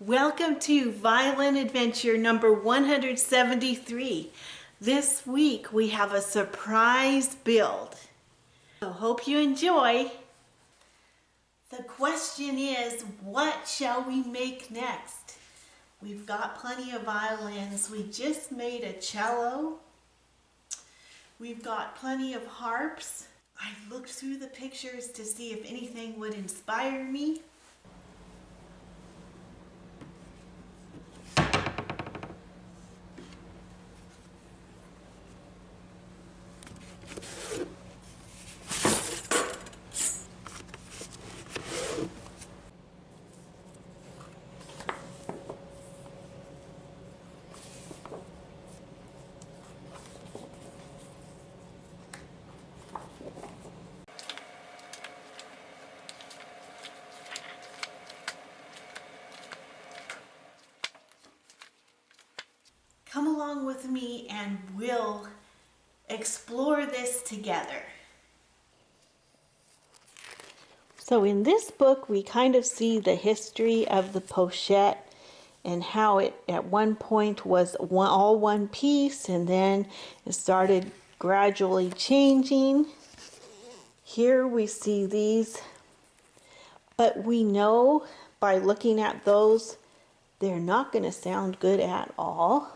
Welcome to Violin Adventure number 173. This week we have a surprise build. So hope you enjoy. The question is, what shall we make next? We've got plenty of violins. We just made a cello. We've got plenty of harps. I looked through the pictures to see if anything would inspire me. Come along with me and we'll explore this together. So in this book we kind of see the history of the Pochette and how it at one point was all one piece and then it started gradually changing. Here we see these, but we know by looking at those they're not going to sound good at all.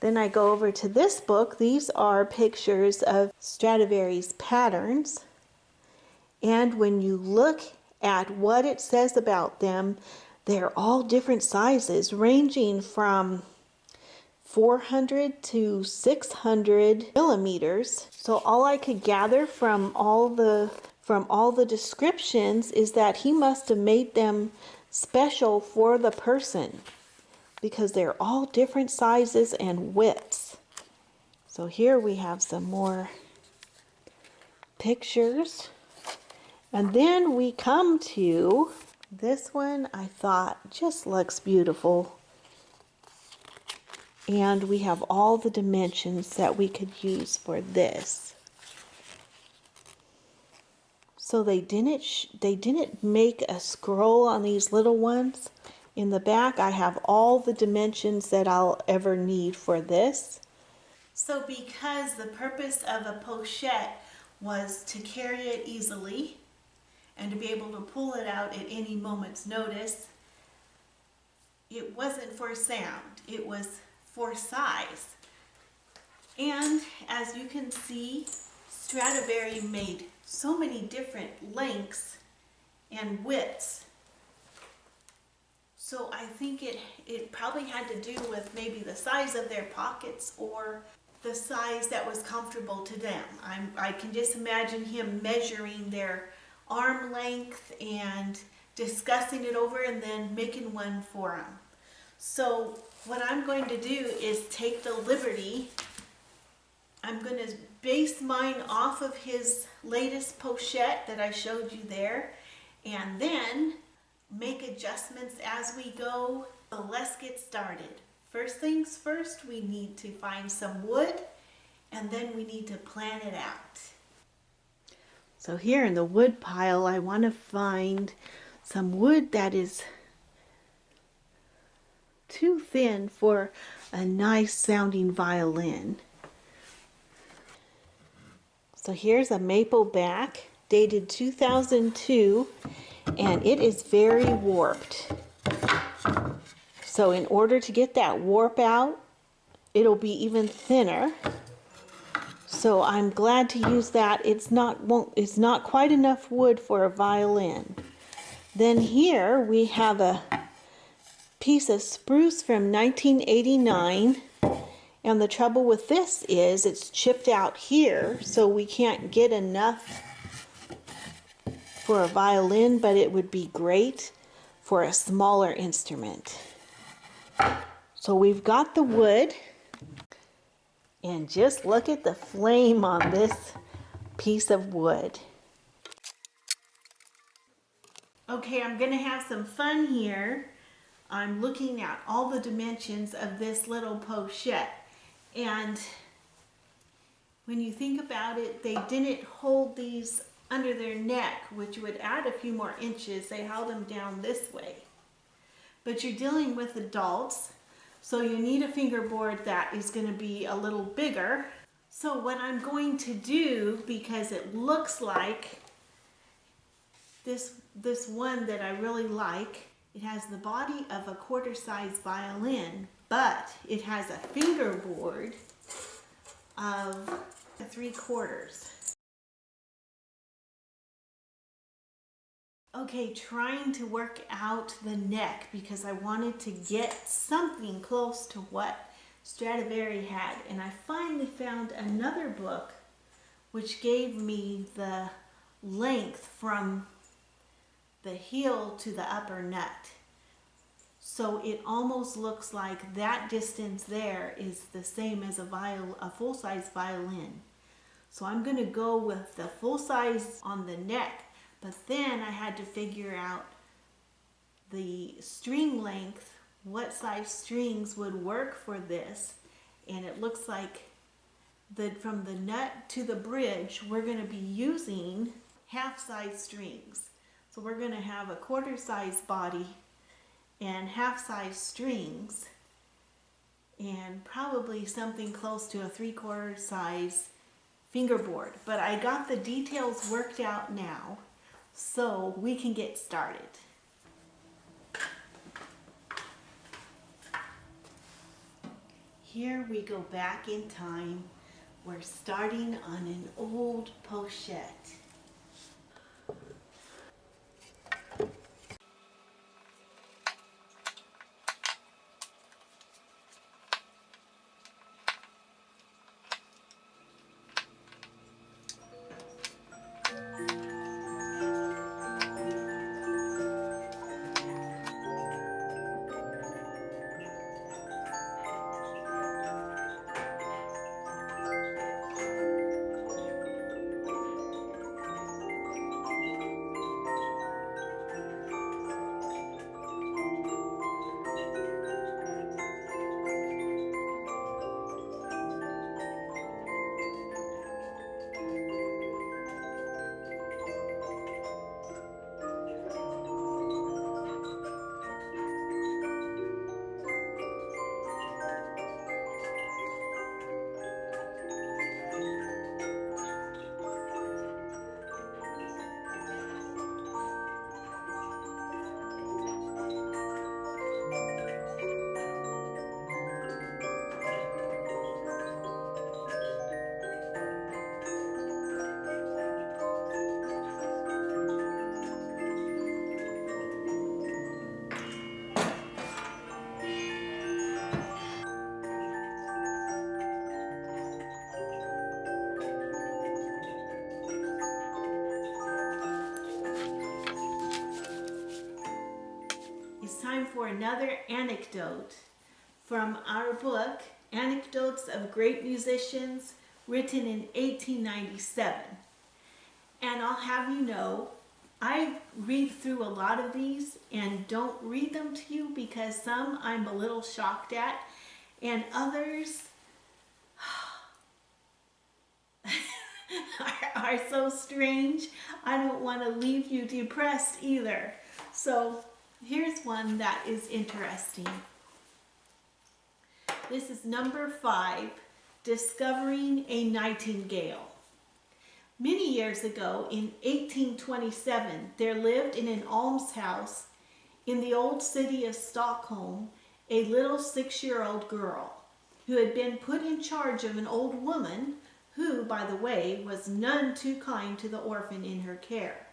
Then I go over to this book. These are pictures of Stradivarius patterns. And when you look at what it says about them, they're all different sizes, ranging from 400 to 600 millimeters. So all I could gather from all the descriptions is that he must have made them special for the person, because they're all different sizes and widths. So here we have some more pictures. And then we come to this one. I thought just looks beautiful. And we have all the dimensions that we could use for this. So they didn't make a scroll on these little ones. In the back, I have all the dimensions that I'll ever need for this. So because the purpose of a pochette was to carry it easily and to be able to pull it out at any moment's notice, it wasn't for sound, it was for size. And as you can see, Stradivari made so many different lengths and widths. So I think it probably had to do with maybe the size of their pockets or the size that was comfortable to them. I can just imagine him measuring their arm length and discussing it over and then making one for them. So what I'm going to do is take the liberty. I'm going to base mine off of his latest pochette that I showed you there, and then make adjustments as we go. So let's get started. First things first, we need to find some wood, and then we need to plan it out. So here in the wood pile, I want to find some wood that is too thin for a nice sounding violin. So here's a maple back dated 2002, and it is very warped. So in order to get that warp out, it'll be even thinner. So I'm glad to use that. It's not quite enough wood for a violin. Then here we have a piece of spruce from 1989. And the trouble with this is it's chipped out here, so we can't get enough for a violin, but it would be great for a smaller instrument. So we've got the wood, and just look at the flame on this piece of wood. Okay, I'm going to have some fun here. I'm looking at all the dimensions of this little pochette. And when you think about it, they didn't hold these under their neck, which would add a few more inches. They held them down this way. but you're dealing with adults, so you need a fingerboard that is going to be a little bigger. So what I'm going to do, because it looks like this one that I really like, it has the body of a quarter-size violin, but it has a fingerboard of 3/4. Okay, trying to work out the neck because I wanted to get something close to what Stradivari had, and I finally found another book which gave me the length from the heel to the upper nut. So it almost looks like that distance there is the same as a full-size violin. So I'm going to go with the full size on the neck, but then I had to figure out the string length, what size strings would work for this, and it looks like from the nut to the bridge we're going to be using half-size strings. So we're going to have a quarter-size body and half-size strings, and probably something close to a 3/4 size fingerboard. But I got the details worked out now, so we can get started. Here we go back in time. We're starting on an old pochette. It's time for another anecdote from our book, Anecdotes of Great Musicians, written in 1897. And I'll have you know, I read through a lot of these and don't read them to you because some I'm a little shocked at, and others are so strange, I don't want to leave you depressed either. So here's one that is interesting. This is number 5, Discovering a Nightingale. Many years ago, in 1827, there lived in an almshouse in the old city of Stockholm a little 6-year-old girl who had been put in charge of an old woman who, by the way, was none too kind to the orphan in her care.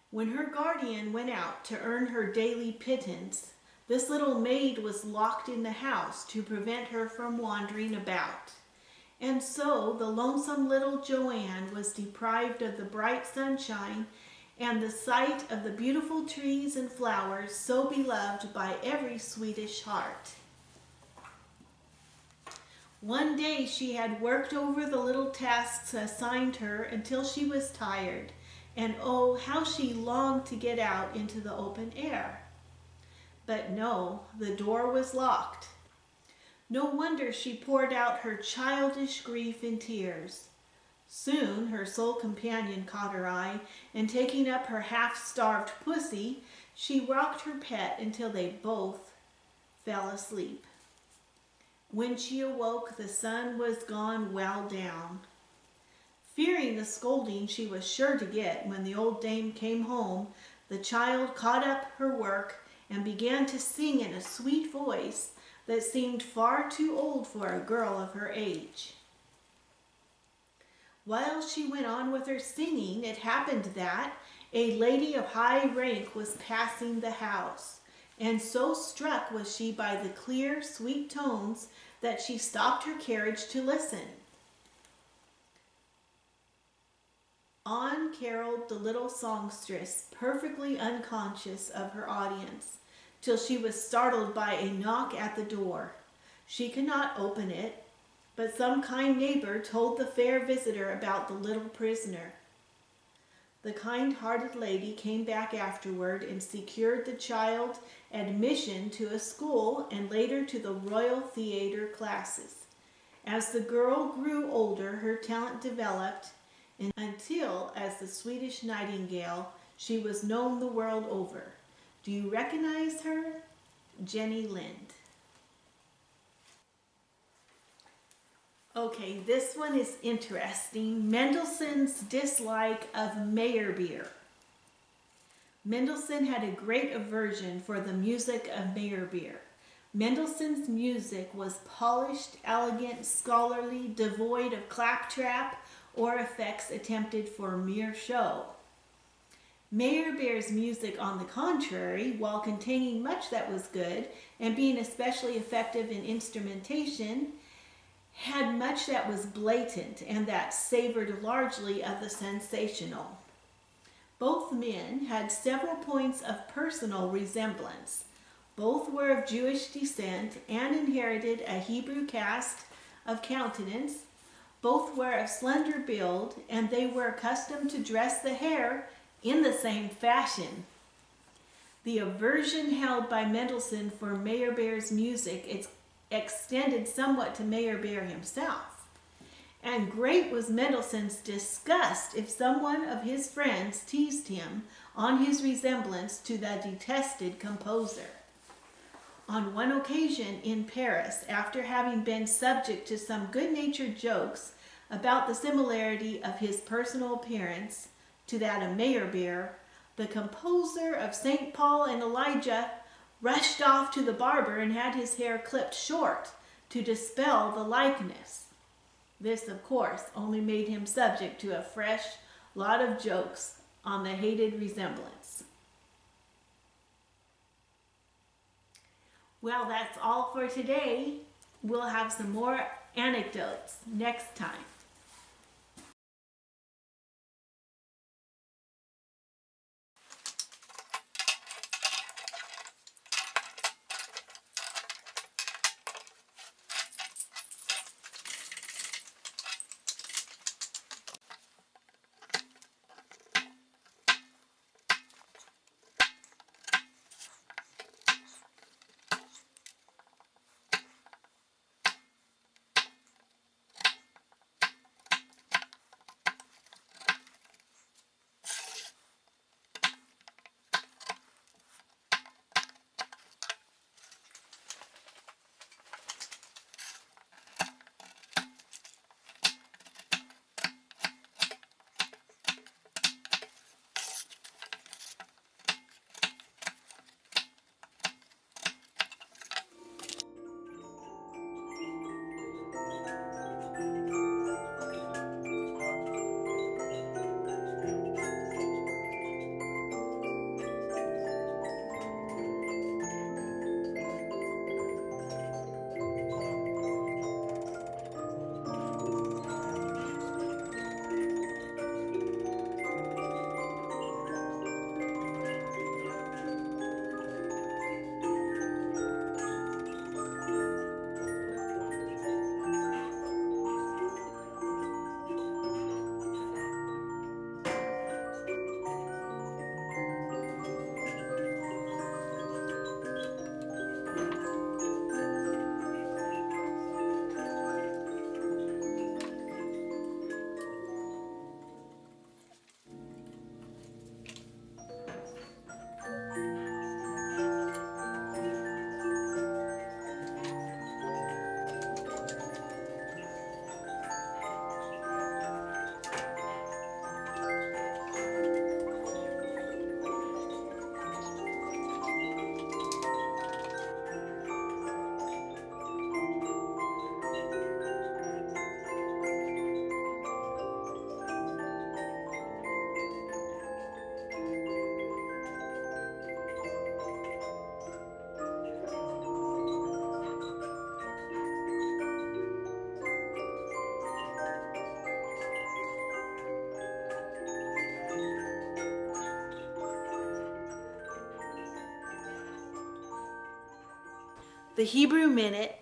When her guardian went out to earn her daily pittance, this little maid was locked in the house to prevent her from wandering about. And so the lonesome little Joanne was deprived of the bright sunshine and the sight of the beautiful trees and flowers so beloved by every Swedish heart. One day she had worked over the little tasks assigned her until she was tired, and oh, how she longed to get out into the open air. But no, the door was locked. No wonder she poured out her childish grief in tears. Soon her sole companion caught her eye, and taking up her half-starved pussy, She rocked her pet until they both fell asleep. When she awoke, the sun was gone well down. Fearing the scolding she was sure to get when the old dame came home, the child caught up her work and began to sing in a sweet voice that seemed far too old for a girl of her age. While she went on with her singing, it happened that a lady of high rank was passing the house, and so struck was she by the clear, sweet tones that she stopped her carriage to listen. On caroled the little songstress, perfectly unconscious of her audience, till she was startled by a knock at the door. She could not open it, but some kind neighbor told the fair visitor about the little prisoner. The kind-hearted lady came back afterward and secured the child admission to a school and later to the Royal Theatre classes. As the girl grew older, her talent developed, and until, as the Swedish nightingale, she was known the world over. Do you recognize her? Jenny Lind. Okay, this one is interesting. Mendelssohn's dislike of Meyerbeer. Mendelssohn had a great aversion for the music of Meyerbeer. Mendelssohn's music was polished, elegant, scholarly, devoid of claptrap or effects attempted for mere show. Meyerbeer's music, on the contrary, while containing much that was good and being especially effective in instrumentation, had much that was blatant and that savored largely of the sensational. Both men had several points of personal resemblance. Both were of Jewish descent and inherited a Hebrew cast of countenance. Both were of slender build, and they were accustomed to dress the hair in the same fashion. The aversion held by Mendelssohn for Meyerbeer's music extended somewhat to Meyerbeer himself, and great was Mendelssohn's disgust if someone of his friends teased him on his resemblance to the detested composer. On one occasion in Paris, after having been subject to some good-natured jokes about the similarity of his personal appearance to that of Meyerbeer, the composer of St. Paul and Elijah rushed off to the barber and had his hair clipped short to dispel the likeness. This, of course, only made him subject to a fresh lot of jokes on the hated resemblance. Well, that's all for today. We'll have some more anecdotes next time. the Hebrew Minute.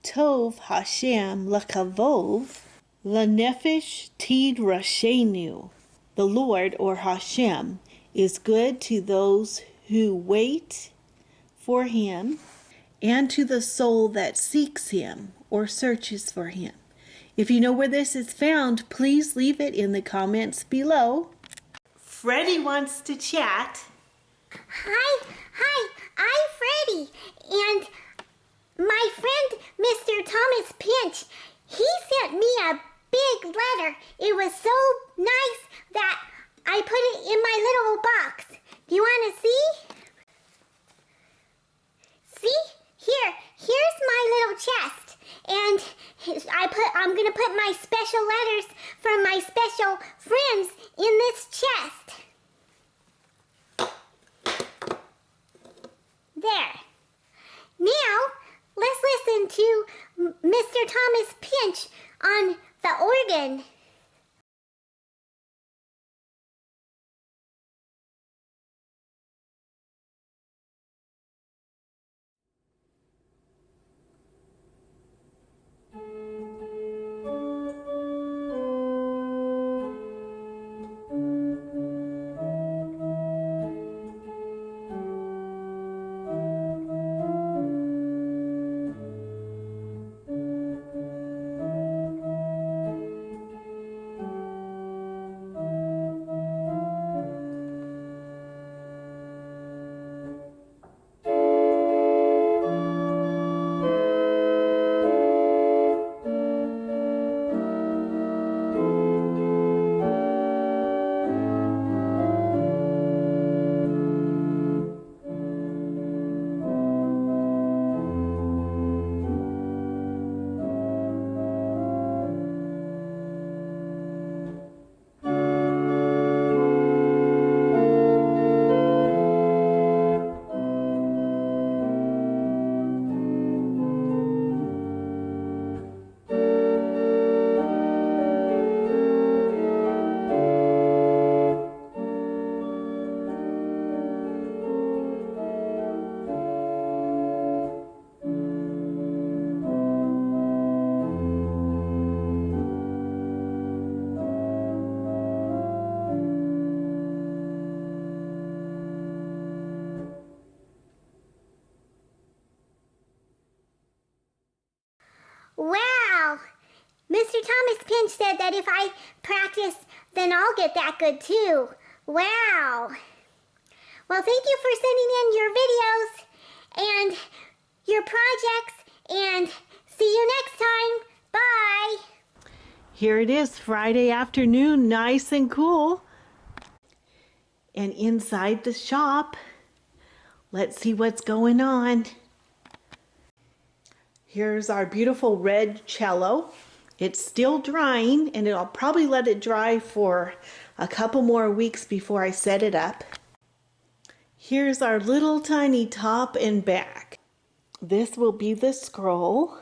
Tov Hashem Lekavov Lanefesh Tid Rashenu. The Lord, or Hashem, is good to those who wait for him and to the soul that seeks him or searches for him. If you know where this is found, please leave it in the comments below. Freddie wants to chat. Hi, I'm Freddie, and my friend Mr. Thomas Pinch, he sent me a big letter. It was so nice that I put it in my little box. Do you want to see? See? Here's my little chest. And I'm going to put my special letters from my special friends in this chest. There. Now, let's listen to Mr. Thomas Pinch on the organ. Wow! Mr. Thomas Pinch said that if I practice, then I'll get that good too. Wow! Well, thank you for sending in your videos and your projects, and see you next time. Bye! Here it is, Friday afternoon, nice and cool. And inside the shop, let's see what's going on. Here's our beautiful red cello. It's still drying, and I'll probably let it dry for a couple more weeks before I set it up. Here's our little tiny top and back. This will be the scroll.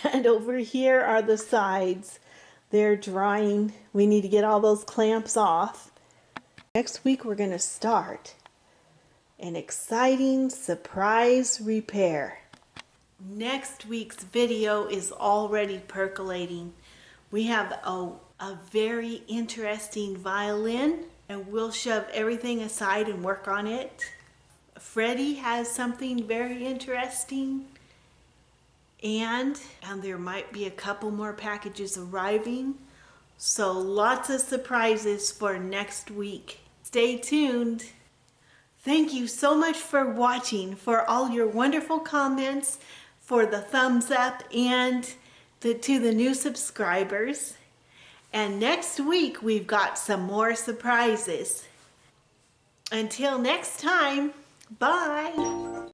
And over here are the sides. They're drying. We need to get all those clamps off. Next week we're going to start an exciting surprise repair. Next week's video is already percolating. We have a very interesting violin, and we'll shove everything aside and work on it. Freddie has something very interesting, and there might be a couple more packages arriving. So lots of surprises for next week. Stay tuned. Thank you so much for watching, for all your wonderful comments, for the thumbs up, and to the new subscribers. And next week we've got some more surprises. Until next time, bye.